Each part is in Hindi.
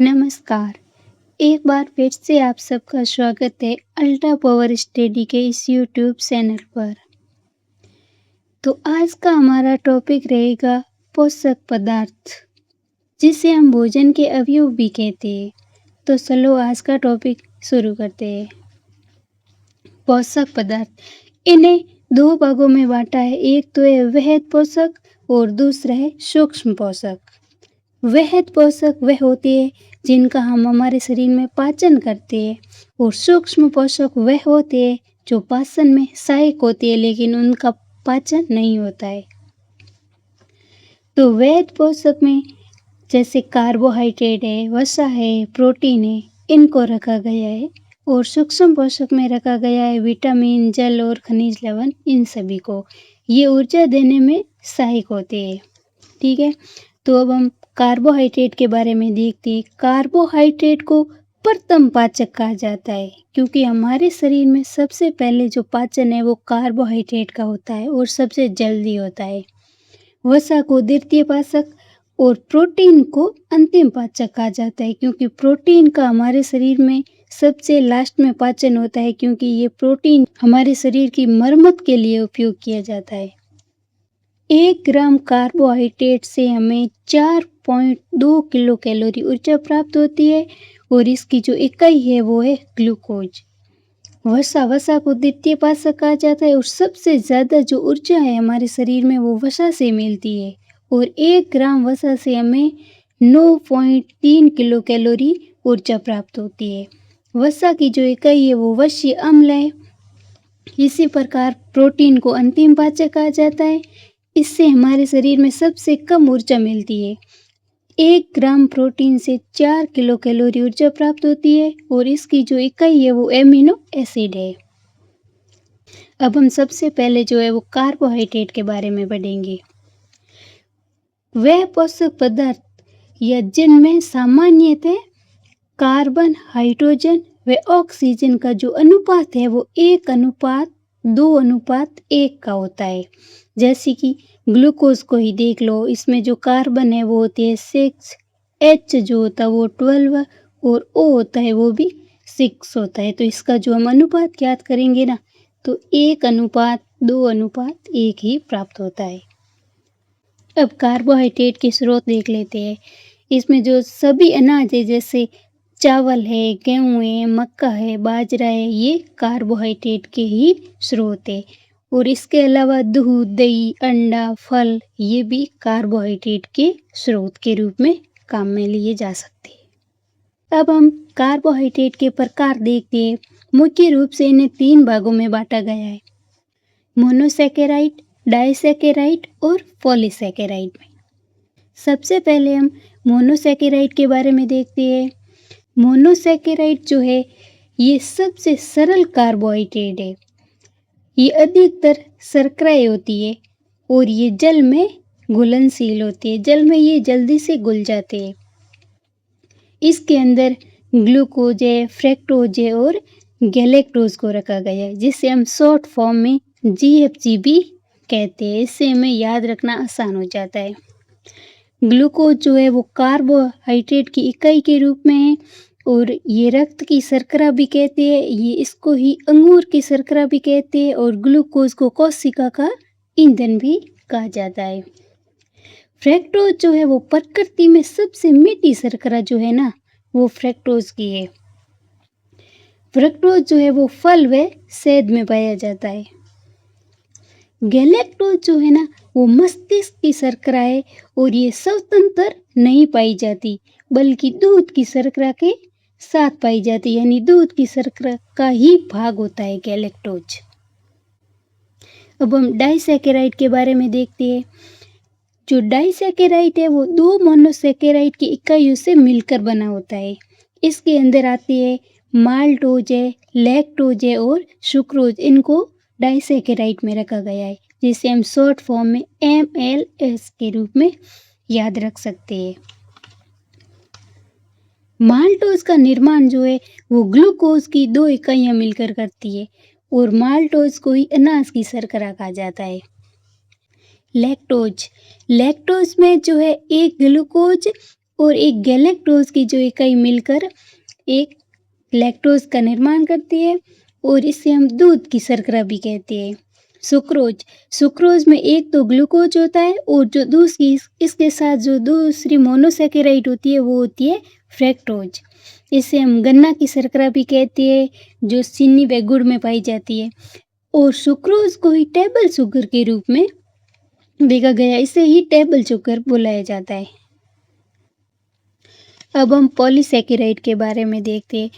नमस्कार। एक बार फिर से आप सबका स्वागत है अल्ट्रा पावर स्टडी के इस यूट्यूब चैनल पर। तो आज का हमारा टॉपिक रहेगा पोषक पदार्थ, जिसे हम भोजन के अवयव भी कहते हैं। तो चलो आज का टॉपिक शुरू करते हैं। पोषक पदार्थ, इन्हें दो भागों में बांटा है। एक तो है वृहद पोषक और दूसरा है सूक्ष्म पोषक। वृहद पोषक वह होते हैं जिनका हम हमारे शरीर में पाचन करते हैं, और सूक्ष्म पोषक वह होते हैं जो पाचन में सहायक होते हैं लेकिन उनका पाचन नहीं होता है। तो वृहद पोषक में जैसे कार्बोहाइड्रेट है, वसा है, प्रोटीन है, इनको रखा गया है। और सूक्ष्म पोषक में रखा गया है विटामिन, जल और खनिज लवण, इन सभी को। ये ऊर्जा देने में सहायक होते हैं। ठीक है, तो अब हम कार्बोहाइड्रेट के बारे में देखते हैं। कार्बोहाइड्रेट को प्रथम पाचक कहा जाता है, क्योंकि हमारे शरीर में सबसे पहले जो पाचन है वो कार्बोहाइड्रेट का होता है और सबसे जल्दी होता है। वसा को द्वितीय पाचक और प्रोटीन को अंतिम पाचक कहा जाता है, क्योंकि प्रोटीन का हमारे शरीर में सबसे लास्ट में पाचन होता है, क्योंकि ये प्रोटीन हमारे शरीर की मरम्मत के लिए उपयोग किया जाता है। 1 ग्राम कार्बोहाइड्रेट से हमें 4.2 किलो कैलोरी ऊर्जा प्राप्त होती है, और इसकी जो इकाई है वो है ग्लूकोज। वसा को द्वितीय पाचक कहा जाता है, और सबसे ज़्यादा जो ऊर्जा है हमारे शरीर में वो वसा से मिलती है। और 1 ग्राम वसा से हमें 9.3 किलो कैलोरी ऊर्जा प्राप्त होती है। वसा की जो इकाई है वो वसीय अम्ल है। इसी प्रकार प्रोटीन को अंतिम पाचक कहा जाता है। इससे हमारे शरीर में सबसे कम ऊर्जा मिलती है। 1 ग्राम प्रोटीन से 4 किलो कैलोरी ऊर्जा प्राप्त होती है, और इसकी जो इकाई है वो एमिनो एसिड है। अब हम सबसे पहले जो है वो कार्बोहाइड्रेट के बारे में पढ़ेंगे। वह पोषक पदार्थ या जिनमें सामान्यतः कार्बन, हाइड्रोजन व ऑक्सीजन का जो अनुपात है वो 1:2:1 का होता है। जैसे कि ग्लूकोज को ही देख लो, इसमें जो कार्बन है वो होती है 6, H जो होता है वो 12 और O होता है वो भी 6 होता है। तो इसका जो हम अनुपात याद करेंगे ना, तो 1:2:1 ही प्राप्त होता है। अब कार्बोहाइड्रेट के स्रोत देख लेते हैं। इसमें जो सभी अनाज है, जैसे चावल है, गेहूँ है, मक्का है, बाजरा है, ये कार्बोहाइड्रेट के ही स्रोत है। और इसके अलावा दूध, दही, अंडा, फल, ये भी कार्बोहाइड्रेट के स्रोत के रूप में काम में लिए जा सकते हैं। अब हम कार्बोहाइड्रेट के प्रकार देखते हैं। मुख्य रूप से इन्हें 3 भागों में बांटा गया है: मोनोसैकेराइड, डाइसैकेराइड और पॉलीसैकेराइड में। सबसे पहले हम मोनोसैकेराइड के बारे में देखते हैं। मोनोसैकेराइड जो है ये सबसे सरल कार्बोहाइड्रेट है। ये अधिकतर शर्कराएं होती है और ये जल में घुलनशील होती है। जल में ये जल्दी से घुल जाते हैं। इसके अंदर ग्लूकोज है, फ्रक्टोज है और गैलेक्टोज को रखा गया है, जिसे हम शॉर्ट फॉर्म में GFG भी कहते हैं। इससे हमें याद रखना आसान हो जाता है। ग्लूकोज जो है वो कार्बोहाइड्रेट की इकाई के रूप में है, और ये रक्त की शर्करा भी कहते हैं। ये इसको ही अंगूर की शर्करा भी कहते हैं, और ग्लूकोज को कोशिका का ईंधन भी कहा जाता है। फ्रक्टोज जो है वो प्रकृति में सबसे मीठी शर्करा जो है ना, वो फ्रक्टोज की है। फ्रक्टोज जो है वो फल व शहद में पाया जाता है। गैलेक्टोज जो है ना, वो मस्तिष्क की शर्करा है, और ये स्वतंत्र नहीं पाई जाती, बल्कि दूध की शर्करा के साथ पाई जाती है। यानी दूध की शर्करा का ही भाग होता है गैलेक्टोज। अब हम डाइसैकेराइड के बारे में देखते हैं। जो डाइसैकेराइड है वो 2 मोनोसैकेराइड की इकाइयों से मिलकर बना होता है। इसके अंदर आती है माल्टोज है, लैक्टोज है और सुक्रोज। इनको डाइसैकेराइड में रखा गया है, जिसे हम शॉर्ट फॉर्म में MLS के रूप में याद रख सकते हैं। माल्टोज का निर्माण जो है वो ग्लूकोज की 2 इकाइयाँ मिलकर करती है, और माल्टोज को ही अनाज की शर्करा कहा जाता है। लैक्टोज में जो है एक ग्लूकोज और एक गैलेक्टोज की जो इकाई मिलकर एक लैक्टोज का निर्माण करती है और इसे हम दूध की शर्करा भी कहते हैं। सुक्रोज में एक तो ग्लूकोज होता है और जो दूसरी इसके साथ जो दूसरी मोनोसैकेराइड होती है वो होती है फ्रैक्टोज। इसे हम गन्ना की शर्करा भी कहते हैं जो चीनी व गुड़ में पाई जाती है और सुक्रोज को ही टेबल शुगर के रूप में देखा गया, इसे ही टेबल शुगर बुलाया जाता है। अब हम पॉलीसैकेराइड के बारे में देखते हैं।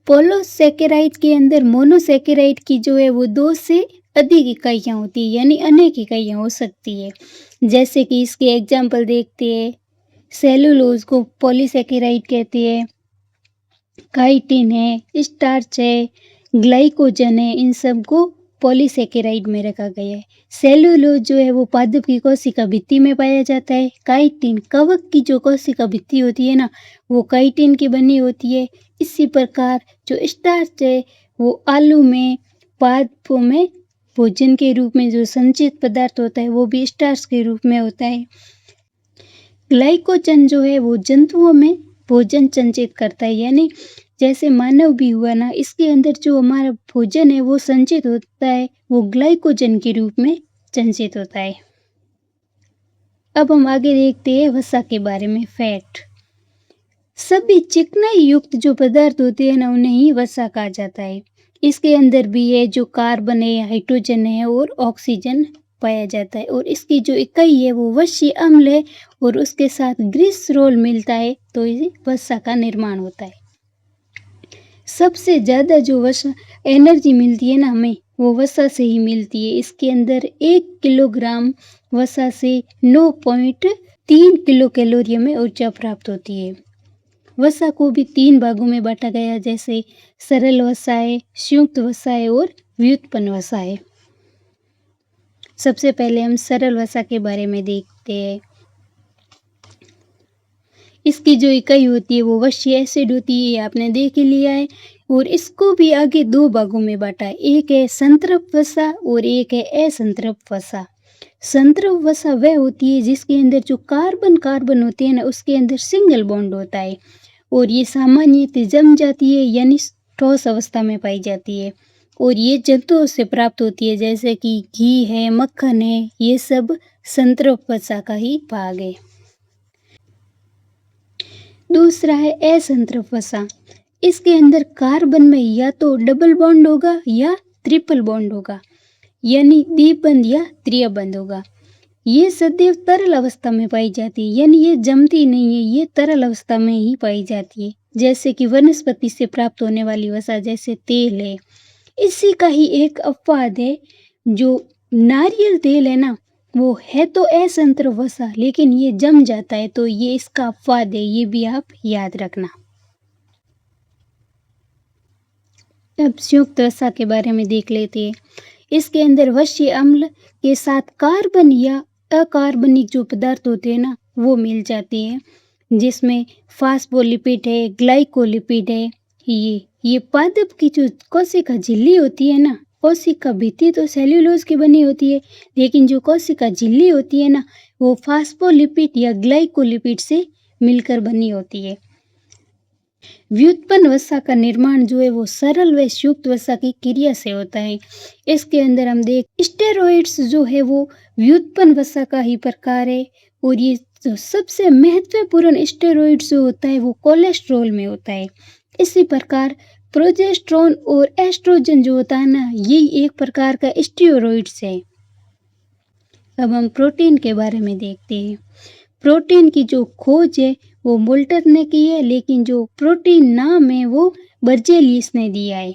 पॉलीसैकेराइड के अंदर मोनोसैकेराइड की जो है वो 2 से अधिक इकाइयाँ होती है, यानी अनेक इकाइयाँ हो सकती है। जैसे कि इसके एग्जाम्पल देखते हैं, सेलुलोज को पॉलीसैकेराइड कहते हैं, काइटिन है, स्टार्च है, ग्लाइकोजन है, इन सब को पॉलीसैकेराइड में रखा गया है। सेलुलोज जो है वो पादप की कोशिका भित्ति में पाया जाता है। काइटिन कवक की जो कोशिका भित्ति होती है ना, वो काइटिन की बनी होती है। इसी प्रकार जो स्टार्च है वो आलू में, पादपों में भोजन के रूप में जो संचित पदार्थ होता है वो भी स्टार्च के रूप में होता है। ग्लाइकोजन जो है वो जंतुओं में भोजन संचित करता है, यानी जैसे मानव भी हुआ ना, इसके अंदर जो हमारा भोजन है वो संचित होता है, वो ग्लाइकोजन के रूप में संचित होता है। अब हम आगे देखते हैं वसा के बारे में, फैट। सभी चिकनाई युक्त जो पदार्थ होते हैं ना उन्हें ही वसा कहा जाता है। इसके अंदर भी है जो कार्बन है, हाइड्रोजन है और ऑक्सीजन पाया जाता है और इसकी जो इकाई है वो वसीय अम्ल है और उसके साथ ग्लिसरॉल मिलता है तो इसे वसा का निर्माण होता है। सबसे ज़्यादा जो वसा एनर्जी मिलती है ना हमें, वो वसा से ही मिलती है। इसके अंदर 1 किलोग्राम वसा से 9.3 किलो कैलोरी में ऊर्जा प्राप्त होती है। वसा को भी 3 भागों में बांटा गया, जैसे सरल वसा है, संयुक्त वसा है और व्युत्पन्न वसा है। सबसे पहले हम सरल वसा के बारे में देखते हैं। इसकी जो इकाई होती है वो वसीय एसिड होती है, ये आपने देख ही लिया है। और इसको भी आगे 2 भागों में बांटा है, एक है संतृप्त वसा और एक है असंतृप्त वसा। संतृप्त वसा वह होती है जिसके अंदर जो कार्बन होते हैं ना उसके अंदर सिंगल बॉन्ड होता है और ये सामान्यतः जम जाती है, यानी ठोस अवस्था में पाई जाती है और ये जंतुओं से प्राप्त होती है, जैसे कि घी है, मक्खन है, ये सब संतृप्त वसा का ही भाग है। दूसरा है असंतृप्त वसा। इसके अंदर कार्बन में या तो डबल बॉन्ड होगा या ट्रिपल बॉन्ड होगा, यानी द्विबंध या त्रिबंध होगा। ये सदैव तरल अवस्था में पाई जाती है, यानी ये जमती नहीं है, ये तरल अवस्था में ही पाई जाती है, जैसे कि वनस्पति से प्राप्त होने वाली वसा, जैसे तेल है। इसी का ही एक अपवाद है, जो नारियल तेल है ना, वो है तो असंतृप्त वसा लेकिन ये जम जाता है, तो ये इसका अपवाद है, ये भी आप याद रखना। अब संयुक्त वसा के बारे में देख लेते हैं। इसके अंदर वसीय अम्ल के साथ कार्बन या अकार्बनिक जो पदार्थ होते हैं ना वो मिल जाते हैं, जिसमें फास्फोलिपिड है, ग्लाइकोलिपिड है। ये पादप की जो कोशिका झिल्ली होती है ना, कोशिका भित्ति तो सेल्यूलोज की बनी होती है, लेकिन जो कोशिका झिल्ली होती है ना वो फास्फोलिपिड या ग्लाइकोलिपिड से मिलकर बनी होती है। व्युत्पन्न वसा का निर्माण जो है वो सरल व संयुक्त वसा की क्रिया से होता है। इसके अंदर हम देख स्टेरॉइड्स जो है वो व्युत्पन्न वसा का ही प्रकार है और ये जो सबसे महत्वपूर्ण स्टेरॉइड जो होता है वो कोलेस्ट्रॉल में होता है। इसी प्रकार प्रोजेस्टेरोन और एस्ट्रोजन जो होता है ना, ये एक प्रकार का स्टेरॉइड्स है। अब हम प्रोटीन के बारे में देखते हैं। प्रोटीन की जो खोज है वो मोल्टर ने की है, लेकिन जो प्रोटीन नाम है वो बर्जेलियस ने दिया है।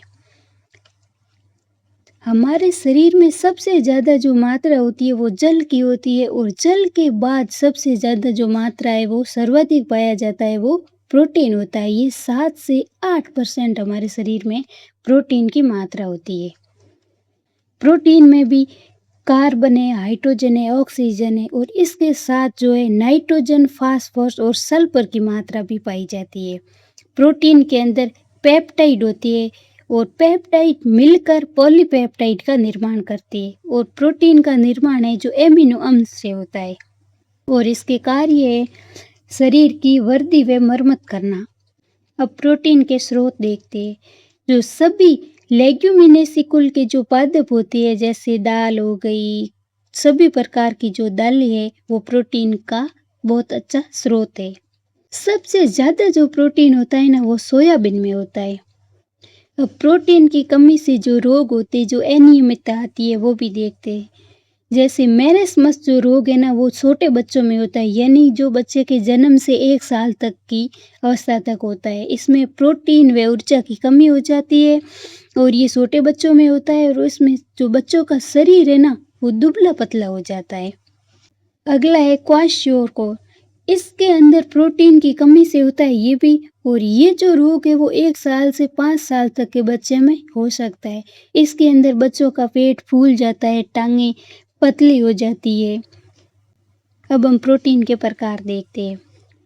हमारे शरीर में सबसे ज़्यादा जो मात्रा होती है वो जल की होती है और जल के बाद सबसे ज़्यादा जो मात्रा है वो सर्वाधिक पाया जाता है वो प्रोटीन होता है। ये 7 से 8% हमारे शरीर में प्रोटीन की मात्रा होती है। प्रोटीन में भी कार्बन है, हाइड्रोजन है, ऑक्सीजन है और इसके साथ जो है नाइट्रोजन, फास्फोरस और सल्फर की मात्रा भी पाई जाती है। प्रोटीन के अंदर पेप्टाइड होती है और पेप्टाइड मिलकर पॉलीपेप्टाइड का निर्माण करती है और प्रोटीन का निर्माण है जो एमिनो अम्ल से होता है और इसके कार्य है शरीर की वर्दी व मरम्मत करना। अब प्रोटीन के स्रोत देखते हैं। जो सभी लेग्यूमिनेसी कुल के जो पादप होती है, जैसे दाल हो गई, सभी प्रकार की जो दालें है वो प्रोटीन का बहुत अच्छा स्रोत है। सबसे ज़्यादा जो प्रोटीन होता है ना वो सोयाबीन में होता है। अब प्रोटीन की कमी से जो रोग होते हैं, जो अनियमितता आती है, वो भी देखते हैं। जैसे मेरेस्मस जो रोग है ना वो छोटे बच्चों में होता है, यानी जो बच्चे के जन्म से 1 साल तक की अवस्था तक होता है। इसमें प्रोटीन व ऊर्जा की कमी हो जाती है और ये छोटे बच्चों में होता है और इसमें जो बच्चों का शरीर है ना वो दुबला-पतला हो जाता है। अगला है क्वाशयोर, इसके अंदर प्रोटीन की कमी से होता है ये भी, और ये जो रोग है वो 1 साल से 5 साल तक के बच्चे में हो सकता है। इसके अंदर बच्चों का पेट फूल जाता है, टांगें पतली हो जाती है। अब हम प्रोटीन के प्रकार देखते हैं।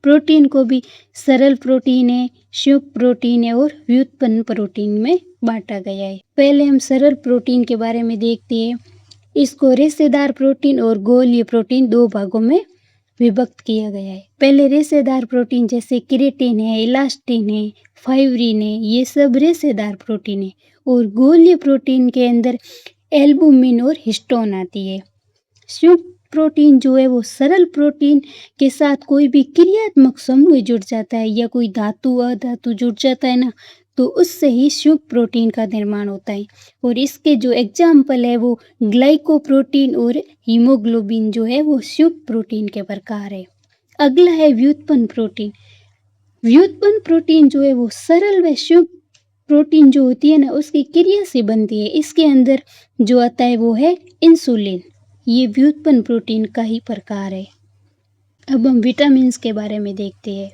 प्रोटीन को भी सरल प्रोटीन है, शुभ प्रोटीन है और व्युत्पन्न प्रोटीन में बांटा गया है। पहले हम सरल प्रोटीन के बारे में देखते हैं। इसको रेशेदार प्रोटीन और गोलीय प्रोटीन 2 भागों में विभक्त किया गया है। पहले रेशेदार प्रोटीन जैसे केराटिन है, इलास्टिन है, फाइब्रिन है, ये सब रेशेदार प्रोटीन है। और गोलीय प्रोटीन के अंदर एल्बुमिन और हिस्टोन आती है। संयुक्त प्रोटीन जो है वो सरल प्रोटीन के साथ कोई भी क्रियात्मक समूह जुड़ जाता है या कोई धातु अधातु जुड़ जाता है ना, तो उससे ही संयुक्त प्रोटीन का निर्माण होता है। और इसके जो एग्जाम्पल है वो ग्लाइकोप्रोटीन और हीमोग्लोबिन जो है वो संयुक्त प्रोटीन के प्रकार है। अगला है व्युत्पन्न प्रोटीन। व्युत्पन्न प्रोटीन जो है वो सरल व संयुक्त प्रोटीन जो होती है ना उसकी क्रिया से बनती है। इसके अंदर जो आता है वो है इंसुलिन। ये व्युत्पन्न प्रोटीन का ही प्रकार है। अब हम विटामिन्स के बारे में देखते हैं।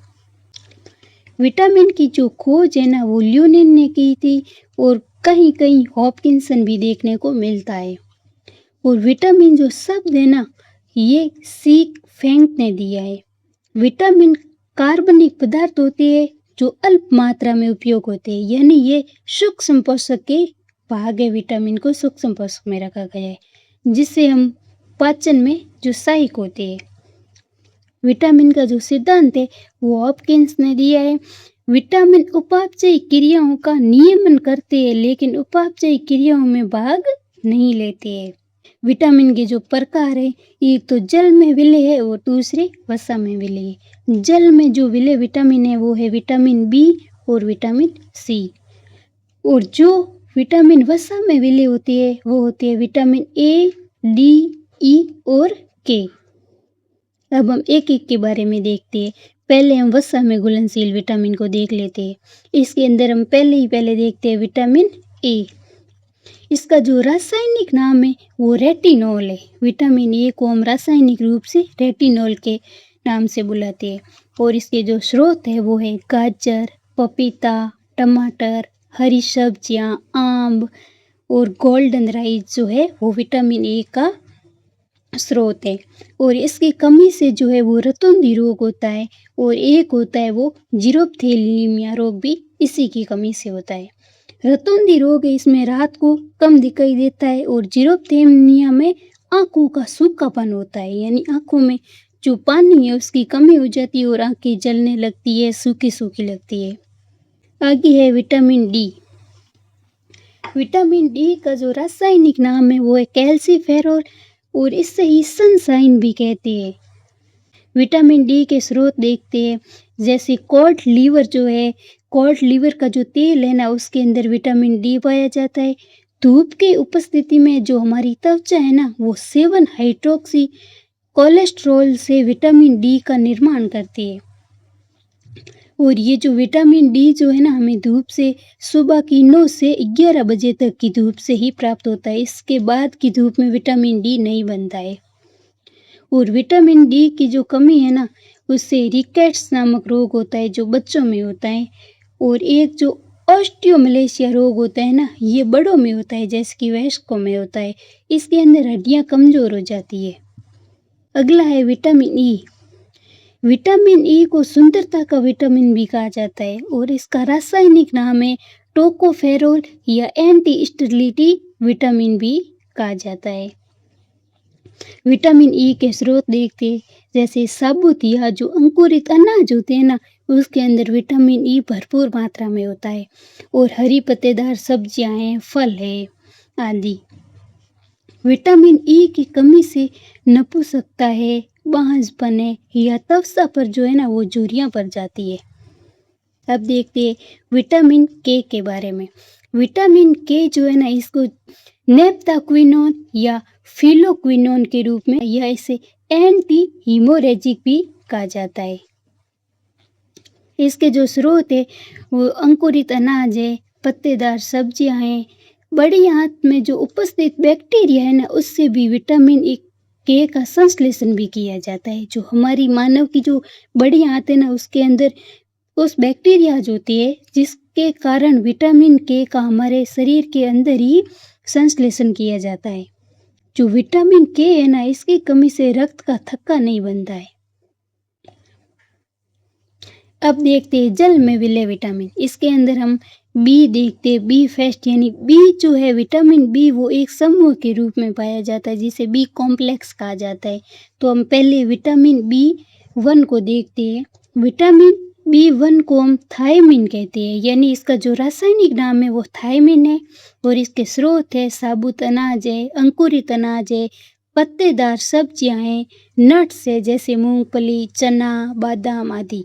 विटामिन की जो खोज है ना वो ल्यूनिन ने की थी और कहीं कहीं हॉपकिंसन भी देखने को मिलता है। और विटामिन जो शब्द है ना ये सीक फेंक ने दिया है। विटामिन कार्बनिक पदार्थ होते हैं जो अल्प मात्रा में उपयोग होते हैं, यानी ये सूक्ष्म पोषक के भाग है। विटामिन को सूक्ष्म पोषक में रखा गया है जिससे हम पाचन में जो सहायक होते हैं। विटामिन का जो सिद्धांत है वो हॉपकिंस ने दिया है। विटामिन उपापचयी क्रियाओं का नियमन करते हैं लेकिन उपापचयी क्रियाओं में भाग नहीं लेते हैं। विटामिन के जो प्रकार है एक तो जल में विलय है और दूसरे वसा में विलय है। जल में जो विलय विटामिन है वो है विटामिन बी और विटामिन सी, और जो विटामिन वसा में विलय होती है वो होती है विटामिन ए, डी, ई और के। अब हम एक एक के बारे में देखते हैं। पहले हम वसा में घुलनशील विटामिन को देख लेते हैं। इसके अंदर हम पहले देखते हैं विटामिन ए। इसका जो रासायनिक नाम है वो रेटिनॉल है। विटामिन ए को हम रासायनिक रूप से रेटिनॉल के नाम से बुलाते हैं। और इसके जो स्रोत है वो है गाजर, पपीता, टमाटर, हरी सब्जियां, आम और गोल्डन राइस जो है वो विटामिन ए का स्रोत है। और इसकी कमी से जो है वो रतुंधी रोग होता है और एक होता है वो जीरोप्थेलिमिया रोग भी इसी की कमी से होता है। रतुंधी रोग है, इसमें रात को कम दिखाई देता है और जीरोप्थेलिमिया में आंखों का सूखापन होता है, यानी आंखों में जो पानी है उसकी कमी हो जाती है और आंखें जलने लगती है, सूखी सूखी लगती है। आगे है विटामिन डी। विटामिन डी का जो रासायनिक नाम है वो है कैल्सीफेरॉल और इससे ही सनशाइन भी कहते हैं। विटामिन डी के स्रोत देखते हैं, जैसे कॉड लीवर जो है, कॉड लीवर का जो तेल है ना उसके अंदर विटामिन डी पाया जाता है। धूप की उपस्थिति में जो हमारी त्वचा है ना वो 7 हाइड्रोक्सी कोलेस्ट्रॉल से विटामिन डी का निर्माण करती है। और ये जो विटामिन डी जो है ना हमें धूप से सुबह की 9 से 11 बजे तक की धूप से ही प्राप्त होता है। इसके बाद की धूप में विटामिन डी नहीं बनता है। और विटामिन डी की जो कमी है ना उससे रिकेट्स नामक रोग होता है जो बच्चों में होता है। और एक जो ऑस्टियोमलेशिया रोग होता है ना ये बड़ों में होता है, जैसे कि वयस्कों में होता है। इसके अंदर हड्डियां कमजोर हो जाती है। अगला है विटामिन ई। विटामिन ई को सुंदरता का विटामिन भी कहा जाता है और इसका रासायनिक नाम है टोकोफेरोल या एंटी स्टेरिलिटी विटामिन भी कहा जाता है। विटामिन ई के स्रोत देखते हैं, जैसे साबुत या जो अंकुरित अनाज होते हैं ना, उसके अंदर विटामिन ई भरपूर मात्रा में होता है। और हरी पत्तेदार सब्जियां हैं, फल है आदि। विटामिन ई की कमी से नपुंसकता है, बांझपन है या त्वचा पर जो है ना वो झुर्रियाँ पड़ जाती है। अब देखते हैं विटामिन के बारे में। विटामिन के जो है ना, इसको नेप्ताक्विनोन या फिलोक्विनोन के रूप में या इसे एंटी हीमोरेजिक भी कहा जाता है। इसके जो स्रोत है वो अंकुरित अनाज है, पत्तेदार सब्जियां हैं। बड़ी आंत में जो उपस्थित बैक्टीरिया है ना, उससे भी विटामिन ई के का संश्लेषण भी किया जाता है। जो हमारी मानव की जो बड़ी आंत है ना, उसके अंदर उस बैक्टीरिया जो होती है जिसके कारण विटामिन के का हमारे शरीर के अंदर ही संश्लेषण किया जाता है। जो विटामिन के है ना, इसकी कमी से रक्त का थक्का नहीं बनता है। अब देखते हैं जल में विलय विटामिन। इसके अंदर हम बी देखते हैं, बी फेस्ट यानी बी जो है विटामिन बी वो एक समूह के रूप में पाया जाता है, जिसे बी कॉम्प्लेक्स कहा जाता है। तो हम पहले विटामिन बी वन को देखते हैं। विटामिन बी वन को हम थायमिन कहते हैं, यानी इसका जो रासायनिक नाम है वो थायमिन है। और इसके स्रोत है साबुत अनाज है, अंकुरित अनाज है, पत्तेदार सब्जियां हैं, नट्स है जैसे मूंगफली, चना, बादाम आदि।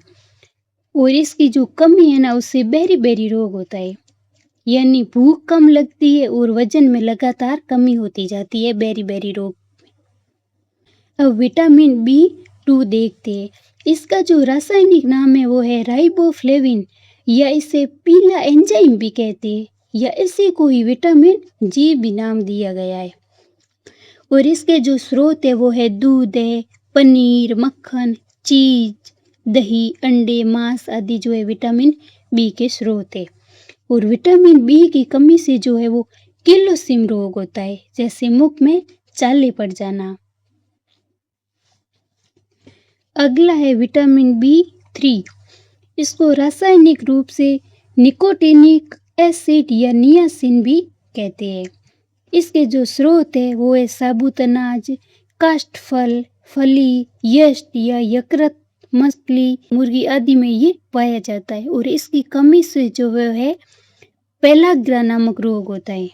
और इसकी जो कमी है ना, उससे बेरी रोग होता है, यानी भूख कम लगती है और वजन में लगातार कमी होती जाती है बेरी रोग। अब विटामिन बी टू देखते हैं। इसका जो रासायनिक नाम है वो है राइबोफ्लेविन, या इसे पीला एंजाइम भी कहते हैं, या इसी को ही विटामिन जी भी नाम दिया गया है। और इसके जो स्रोत है वो है दूध है, पनीर, मक्खन, चीज, दही, अंडे, मांस आदि जो है विटामिन बी के स्रोत है। और विटामिन बी की कमी से जो है वो किलोसिम रोग होता है, जैसे मुख में चाले पड़ जाना। अगला है विटामिन बी थ्री। इसको रासायनिक रूप से निकोटिनिक एसिड या नियासिन भी कहते हैं। इसके जो स्रोत है वो है साबुत अनाज, काष्ठफल, फली, यष्ट या यकृत, मछली, मुर्गी आदि में ये पाया जाता है। और इसकी कमी से जो है पेलाग्रा नामक रोग होता है।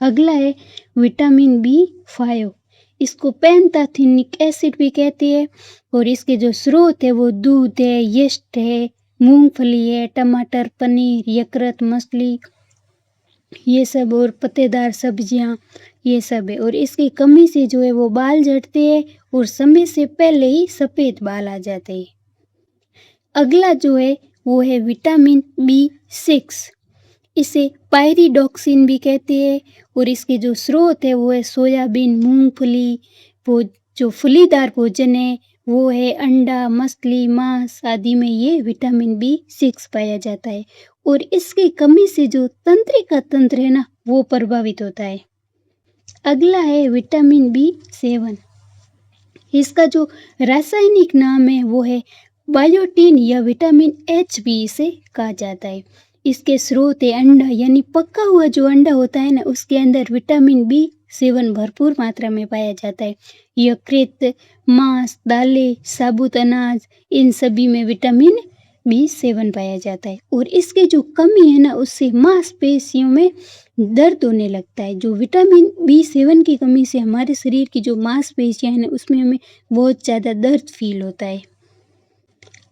अगला है विटामिन बी फाइव। इसको पेंटाथिनिक एसिड भी कहते हैं। और इसके जो स्रोत है वो दूध है, यष्ट है, मूंगफली है, टमाटर, पनीर, यकृत, मछली ये सब, और पत्तेदार सब्जियां ये सब है। और इसकी कमी से जो है वो बाल झड़ते हैं और समय से पहले ही सफ़ेद बाल आ जाते हैं। अगला जो है वो है विटामिन बी सिक्स। इसे पायरिडॉक्सिन भी कहते हैं। और इसके जो स्रोत है वो है सोयाबीन, मूंगफली, वो जो फलीदार भोजन है वो है अंडा, मछली, मांस आदि में ये विटामिन बी सिक्स पाया जाता है। और इसकी कमी से जो तंत्रिका तंत्र है ना वो प्रभावित होता है। अगला है विटामिन बी सेवन। इसका जो रासायनिक नाम है वो है बायोटीन या विटामिन एच भी इसे कहा जाता है। इसके स्रोत है अंडा, यानी पका हुआ जो अंडा होता है ना उसके अंदर विटामिन बी सेवन भरपूर मात्रा में पाया जाता है। यकृत, मांस, दालें, साबुत अनाज इन सभी में विटामिन बी सेवन पाया जाता है। और इसकी जो कमी है ना उससे मांसपेशियों में दर्द होने लगता है। जो विटामिन बी सेवन की कमी से हमारे शरीर की जो मांसपेशियां हैं ना उसमें हमें बहुत ज़्यादा दर्द फील होता है।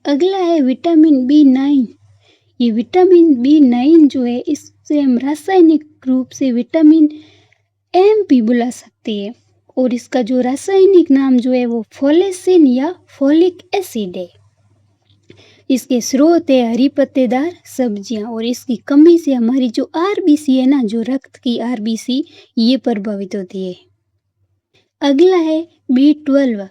अगला है विटामिन बी नाइन। ये विटामिन बी नाइन जो है इससे हम रासायनिक रूप से विटामिन एम भी बुला सकते हैं। और इसका जो रासायनिक नाम जो है वो फोलेसिन या फोलिक एसिड है। इसके स्रोत है हरी पत्तेदार सब्जियां। और इसकी कमी से हमारी जो आरबीसी है ना, जो रक्त की आरबीसी ये प्रभावित होती है। अगला है बी12।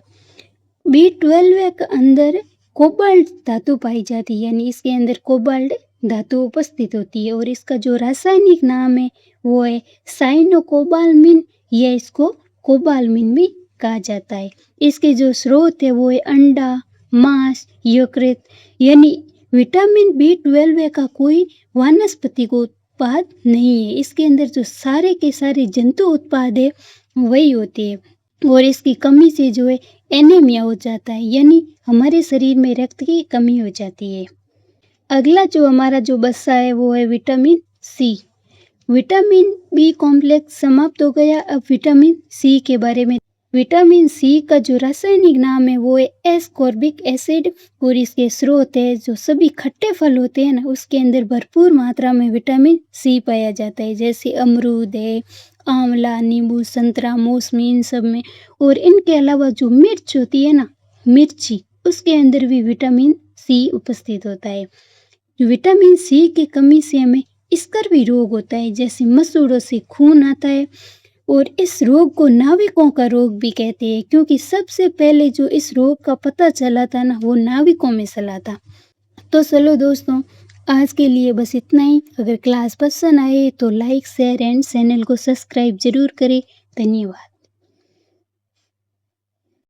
बी12 के अंदर कोबाल्ट धातु पाई जाती है, यानी इसके अंदर कोबाल्ट धातु उपस्थित होती है। और इसका जो रासायनिक नाम है वो है साइनोकोबाल्मिन, या इसको कोबाल्मिन भी कहा जाता है। इसके जो स्रोत है वो है अंडा, मांस, यकृत, यानी विटामिन बी12 का कोई वनस्पति को उत्पाद नहीं है। इसके अंदर जो सारे के सारे जंतु उत्पाद है वही होते हैं। और इसकी कमी से जो है एनीमिया हो जाता है, यानी हमारे शरीर में रक्त की कमी हो जाती है। अगला जो हमारा जो बचा है वो है vitamin C. Vitamin B complex समाप्त हो गया, अब विटामिन सी के बारे में। विटामिन सी का जो रासायनिक नाम है वो है एस्कॉर्बिक एसिड और इसके स्रोत है जो सभी खट्टे फल होते हैं ना, उसके अंदर भरपूर मात्रा में विटामिन सी पाया जाता है, जैसे अमरूद है, आंवला, नींबू, संतरा, मौसमी, इन सब में। और इनके अलावा जो मिर्च होती है ना, मिर्ची, उसके अंदर भी विटामिन सी उपस्थित होता है। विटामिन सी की कमी से हमें स्कर्वी रोग होता है, जैसे मसूड़ों से खून आता है, और इस रोग को नाविकों का रोग भी कहते हैं, क्योंकि सबसे पहले जो इस रोग का पता चला था ना, वो नाविकों में चला था। तो चलो दोस्तों, आज के लिए बस इतना ही। अगर क्लास पसंद आए तो लाइक, शेयर एंड चैनल को सब्सक्राइब जरूर करें। धन्यवाद।